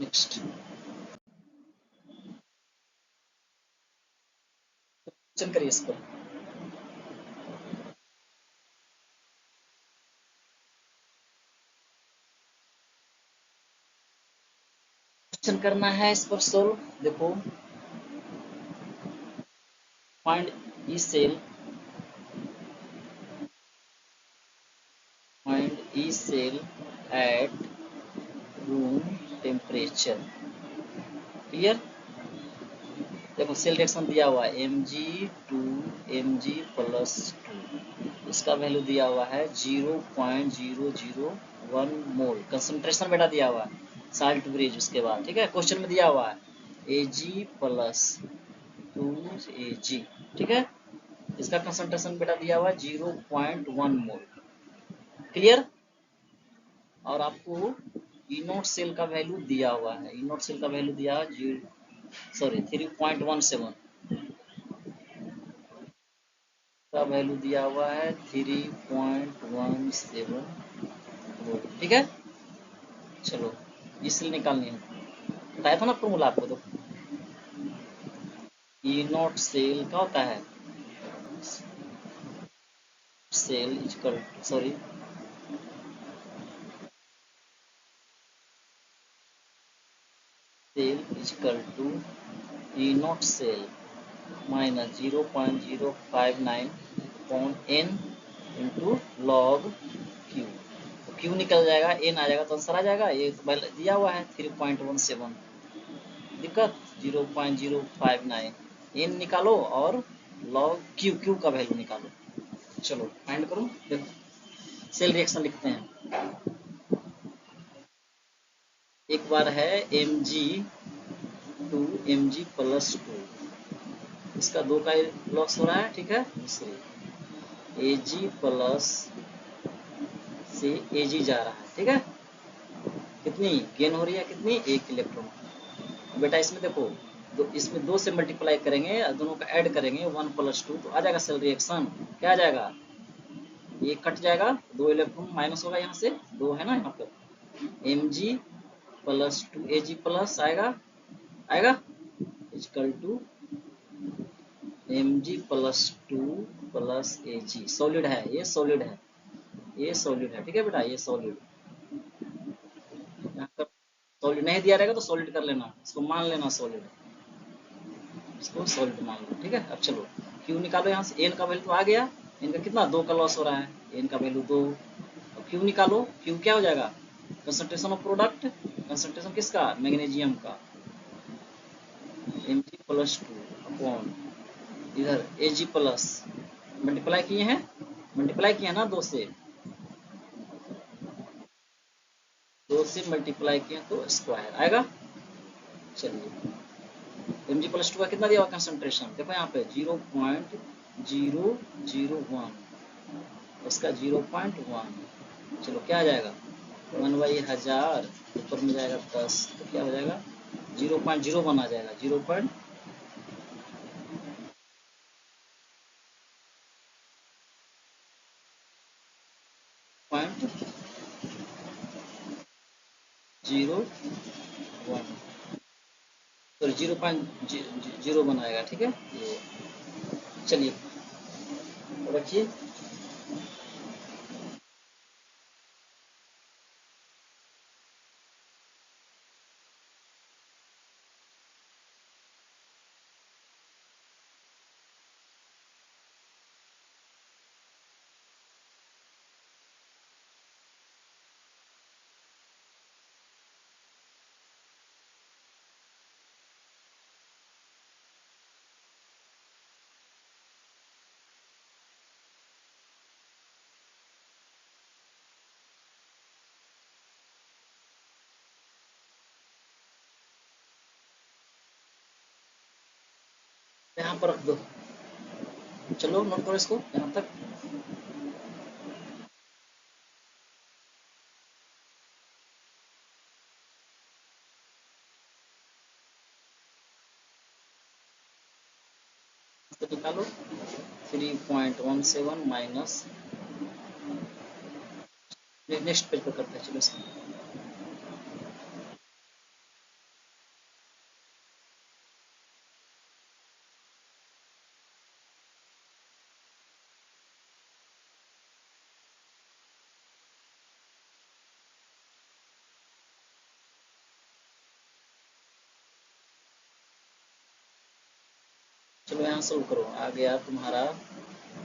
next question करिए इस पर। क्वेश्चन करना है इस पर सोल्व। देखो, find E cell, find E cell at room temperature. Clear. देखो सेल रिएक्शन दिया हुआ है Mg2 Mg+2, इसका वैल्यू दिया हुआ है 0.001 मोल। कंसंट्रेशन बेटा दिया हुआ है, साल्ट ब्रिज उसके बाद, ठीक है। क्वेश्चन में दिया हुआ है Ag+2Ag, ठीक है। इसका कंसंट्रेशन बेटा दिया हुआ है 0.1 मोल। क्लियर। और आपको ई नोट सेल का वैल्यू दिया हुआ है, ई नोट सेल का वैल्यू दिया है 3.17 का वैल्यू दिया हुआ है 3.17 वोल्ट, ठीक है। चलो ये सेल निकालनी है, बताया था ना फॉर्मूला आपको। तो ई नॉट सेल क्या होता है, cell equal sorry cell equal to E not cell minus 0.059 upon N into log Q. Q निकल जाएगा, एन आ जाएगा तो आंसर आ जाएगा। ये तो दिया हुआ है 3.17, दिक्कत 0.059, एन निकालो और लॉग क्यू, क्यू का वैल्यू निकालो। चलो फाइंड करो। देखो सेल रिएक्शन लिखते हैं। एक बार है Mg2 Mg+2, इसका 2 का लॉस हो रहा है, ठीक है। दूसरी Ag प्लस से Ag जा रहा है, ठीक है। कितनी गेन हो रही है, कितनी, 1 इलेक्ट्रॉन। बेटा इसमें देखो, इसमें 2 से मल्टीप्लाई करेंगे, दोनों का ऐड करेंगे 1+2 तो आ जाएगा सेल रिएक्शन। क्या आ जाएगा, ये कट जाएगा, 2 इलेक्ट्रॉन माइनस होगा यहाँ से, 2 है ना यहाँ पर। Mg+2 Ag प्लस आएगा, आएगा equal to Mg+2 plus Ag। Solid है, ये सॉलिड है, ये सॉलिड है, ठीक है बेटा, ये सॉलिड। यहाँ पर सॉलिड नहीं दिया रहेगा तो सॉलिड कर लेना, इसको मान लेना सॉलिड, इसको सॉलिड मान लो, ठीक है। अब चलो क्यू निकालो, यहाँ से एन का वैल्यू तो आ गया, एन का कितना, 2 का लॉस हो रहा है, एन का वैल्यू 2। अब क्यू निकालो, क्यू क्या हो जाएगा, कंसंट्रेशन ऑफ प्रोडक्ट, कंसंट्रेशन किसका, मैग्नीशियम का, Mg+2 अपॉन इधर Ag प्लस, मल्टीप्लाई किए हैं, मल्टीप्लाई किया ना 2 से मल्टीप्लाई किए तो स्क्वायर आएगा। चलिए Mg+2 का कितना दिया हुआ कंसंट्रेशन, देखो यहाँ पे 0.001, उसका 0.1। चलो क्या आ जाएगा, 1/1000, ऊपर में जाएगा 10, तो क्या हो जाएगा 0.01 आ जाएगा, 0.01। तो 0.01 आएगा, ठीक है। ये चलिए रखिए। यहाँ पर रख दो, चलो नोट करो इसको यहाँ तक। तो निकालो 3.17 माइनस, नेक्स्ट पेज पर करते हैं, चलो इसको। चलो यहाँ सोल्व करो। आ गया तुम्हारा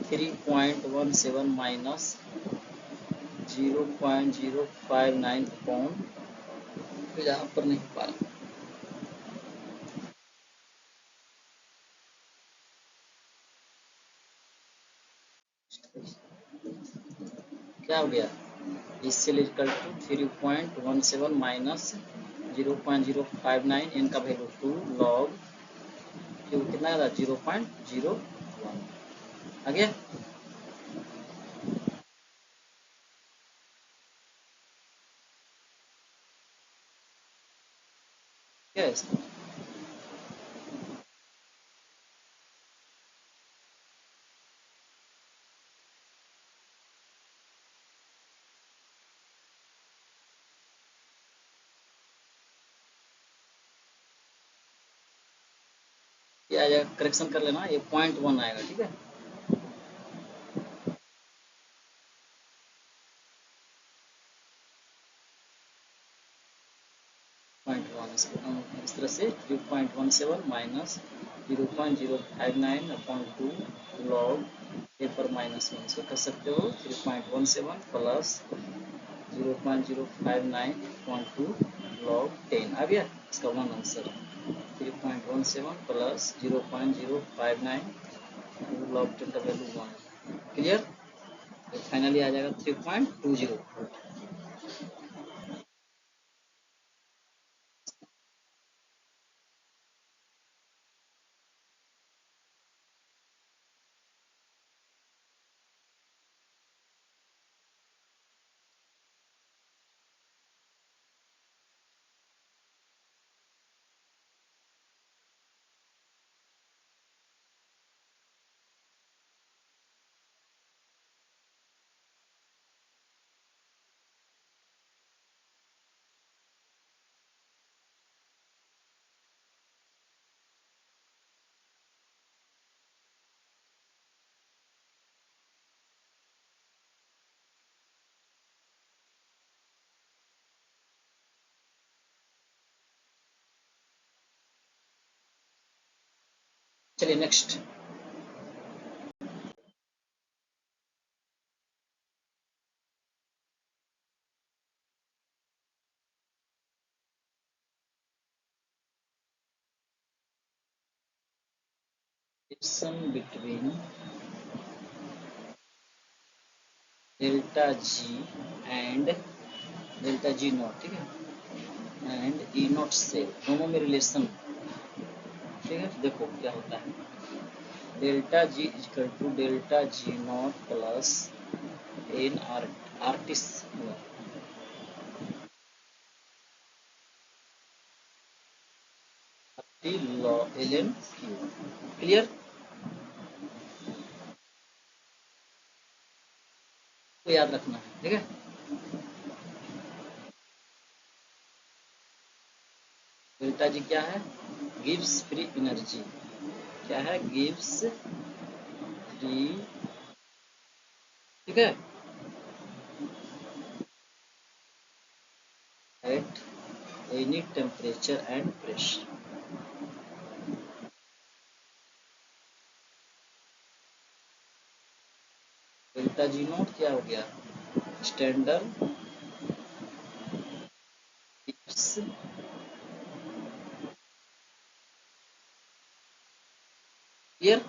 3.17 माइनस 0.059 अपॉन, तो यहाँ पर नहीं पा रहा, क्या हो गया, इससे इक्वल टू 3.17 माइनस 0.059, इनका वैल्यू 2 लॉग क्यों कितना आ रहा, 0.01 आ गया। क्या है इसका, ये आ जाएगा, करेक्शन कर लेना, ये 0.1 आएगा, ठीक है। इस तरह से 3.17 माइनस 0.059 अपॉन 2 लॉग ए पर माइनस 1, इसको कर सकते हो 3.17 प्लस 0.059 अपॉन 2 लॉग 10 आ गया, इसका वन आंसर 3.17 प्लस 0.059 2 लॉग 10 का वैल्यू 1, क्लियर। तो फाइनली आ जाएगा 3.20। चलिए next, relation between delta G and delta G not, ठीक है, एंड ई नॉट से दोनों में रिलेशन, ठीक है। देखो क्या होता है, delta G equal to delta G not plus n R आर्टिस लॉ एल एन क्यू, क्लियर। तो याद रखना है, ठीक है। डेल्टा जी क्या है, गिव्स फ्री एनर्जी, क्या है, गिव्स फ्री, ठीक है, at any temperature and pressure. Delta G naught क्या हो गया, standard clear.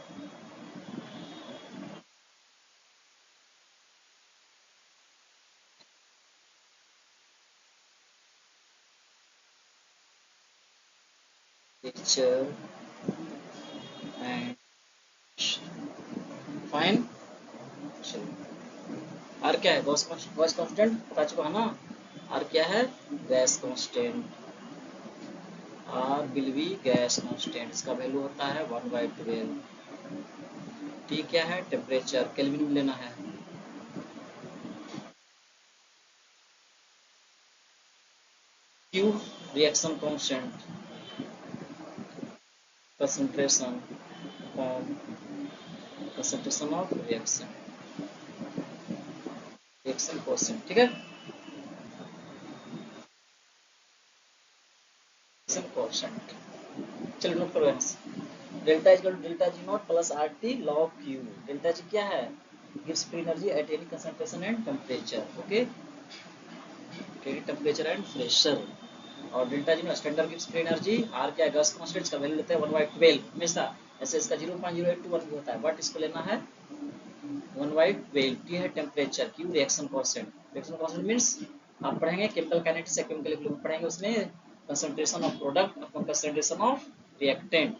Texture and fine, R क्या है, गॉस कांस्टेंट बता चुका है ना, आर क्या है, gas constant, R will be gas constant, इसका वैल्यू होता है 1/12। टी क्या है, टेम्परेचर, केल्विन में लेना है। Q reaction constant, concentration form, concentration of reaction, reaction coefficient, ठीक है, रिएक्शन कोएफिशिएंट। चलो नोट करो यहाँ से, delta is equal to delta G not plus R T log Q. Delta G क्या है? Gives free energy at any concentration and temperature. Okay, temperature and pressure. और delta G में standard gives free energy. R क्या है? Gauss constant का value लेते हैं 1/12 हमेशा। ऐसे इसका 0.0821 भी होता है, बट इसको लेना है 1/12। टी है temperature, Q reaction constant. Reaction constant means आप पढ़ेंगे केमिकल काइनेटिक्स या केमिकल इक्विलिब्रियम पढ़ेंगे, उसमें concentration of product upon concentration of reactant.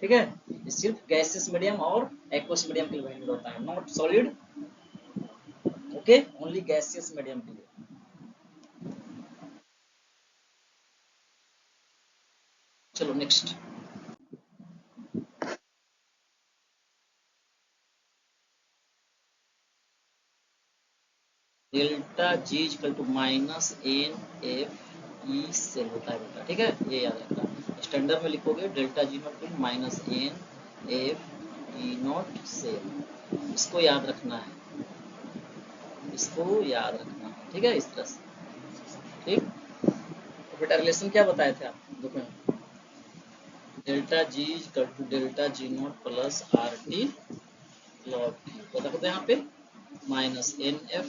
ठीक है, ये सिर्फ गैसियस मीडियम और एक्वस मीडियम के लिए वैलिड होता है, not solid. Okay, only gaseous medium के लिए। चलो next. Delta G equal to minus N F E cell होता है बेटा। ठीक है, ये याद रखना। स्टैंडर्ड में लिखोगे delta G not to minus N F E not cell. इसको याद रखना है, इसको याद रखना है। ठीक है, इस तरह से। ठीक, तो बेटा रिलेशन क्या बताए थे आप? देखो, delta G equal to delta G not plus R T log T. बता दो यहाँ पे माइनस एन एफ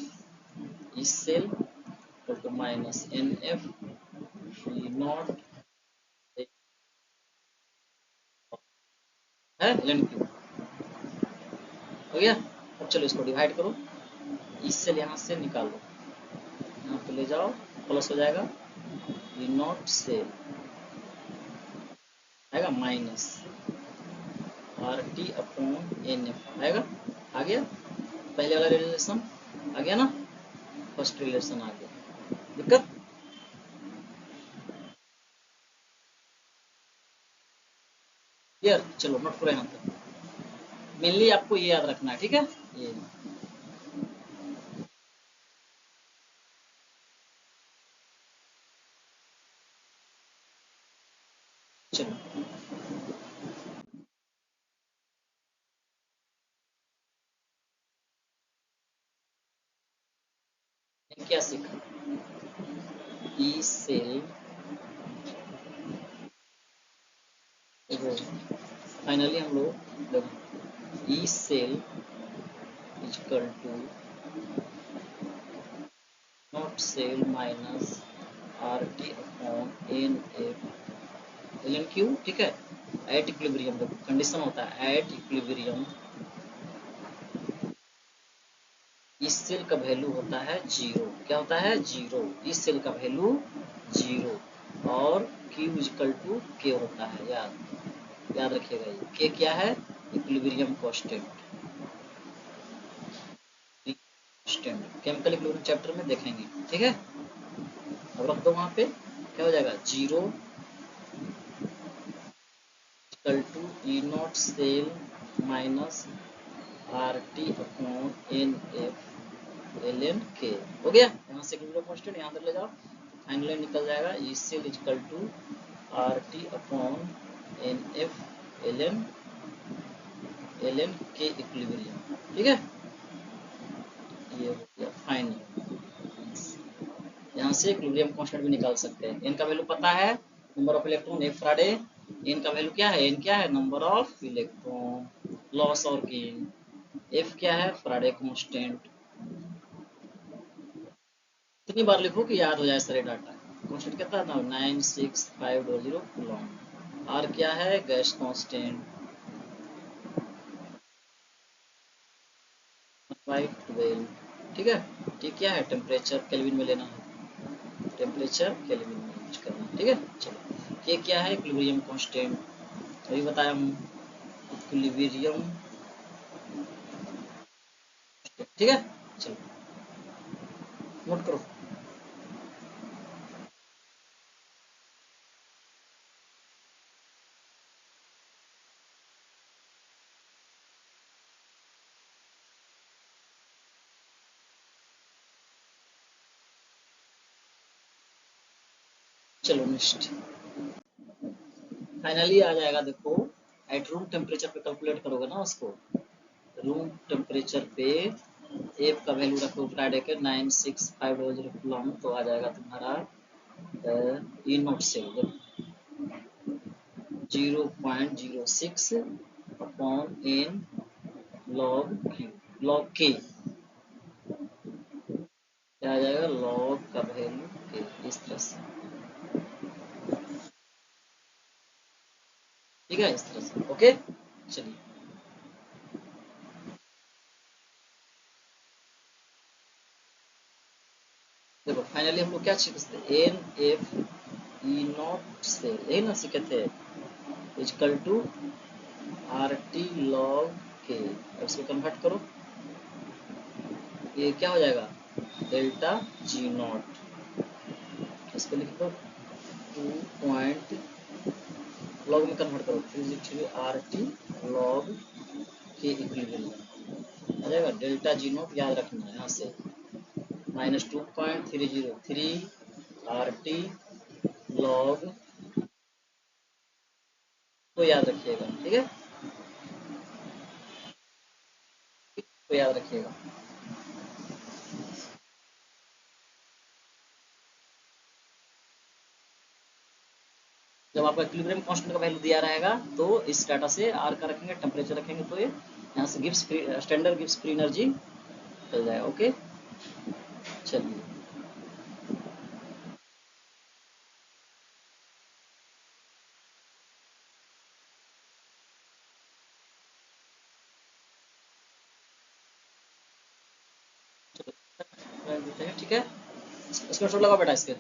इस cell equal to minus N F E not है ln क्यू। हो गया। अब चलो इसको डिवाइड करो, इस सेल यहाँ से निकालो, यहाँ पे ले जाओ, प्लस हो जाएगा ई नॉट सेल आएगा minus R T upon N F आएगा। आ गया पहले वाला रिलेशन, आ गया ना, फर्स्ट रिलेशन आ गया। दिक्कत? क्लियर? चलो नोट करो यहाँ पे, मेनली आपको ये याद रखना है। ठीक है, ये चलो क्या सीखा? ई सेल, फाइनली हम लोग E cell equal to not cell minus R T upon N F L N Q. ठीक है, एट इक्विलिब्रियम देखो कंडीशन होता है एट इक्विलिब्रियम इस सेल का वैल्यू होता है जीरो। क्या होता है? जीरो। इस सेल का वैल्यू जीरो और क्यू इक्वल टू के होता है। याद याद रखिएगा, ये के क्या है? Equilibrium constant. Chemical equilibrium chapter में देखेंगे। ठीक है, अब रख दो वहां पे, क्या हो जाएगा? Zero equal to E not cell minus R T upon N F L N K. हो गया, यहाँ से इक्विलिब्रियम कांस्टेंट यहाँ तक ले जाओ, फाइनली निकल जाएगा E cell equal to R T upon N F L N K equilibrium. ठीक है, ये हो गया फाइनल। यहाँ से इक्विलिब्रियम कांस्टेंट भी निकाल सकते हैं। एन का वैल्यू पता है, number of electron F Faraday. N का वैल्यू क्या है? एन क्या है? नंबर ऑफ इलेक्ट्रॉन लॉस और गेन। एफ क्या है? Faraday constant. कितनी बार लिखो कि याद हो जाए सारे डाटा। कांस्टेंट कितना था? 96500 कूलॉम। आर क्या है? Gas constant 1/12। ठीक है, टी क्या है? टेम्परेचर केल्विन में लेना है, टेम्परेचर केल्विन में यूज करना है। ठीक है, चलो के क्या है? इक्विलिब्रियम कांस्टेंट, अभी बताया हूँ, इक्विलिब्रियम। ठीक है, चलो नोट करो। चलो नेक्स्ट, फाइनली आ जाएगा। देखो एट रूम टेम्परेचर पे कैलकुलेट करोगे ना उसको, रूम टेम्परेचर पे एफ का वैल्यू रखो फ्राइडे के 96500 कूलॉम, तो आ जाएगा तुम्हारा E not cell. 0.06 upon n log q, log k क्या आ जाएगा, log का वैल्यू k, इस तरह से, ठीक है, इस तरह से। ओके, चलिए देखो फाइनली हम लोग क्या सीखते थे, एन एफ ई नॉट से, यही ना सीखे थे, equal to R T log K. अब इसको कन्वर्ट करो, ये क्या हो जाएगा, डेल्टा जी नॉट, इसको लिख दो 2 लॉग में कन्वर्ट करो, फिर आर टी लॉग के इक्विवेलेंट आ जाएगा, डेल्टा जी नॉट याद रखना है यहाँ से, -2.303 आर टी लॉग को याद रखिएगा, ठीक है, तो याद रखिएगा। जब आपका इक्विलिब्रियम कांस्टेंट का वैल्यू दिया रहेगा तो इस डाटा से आर का रखेंगे, टेम्परेचर रखेंगे, तो ये यहाँ से Gibbs free, standard Gibbs free energy चल जाएगा। ओके, चलिए देते हैं, ठीक है, स्क्रीनशॉट लगाओ बेटा इसके।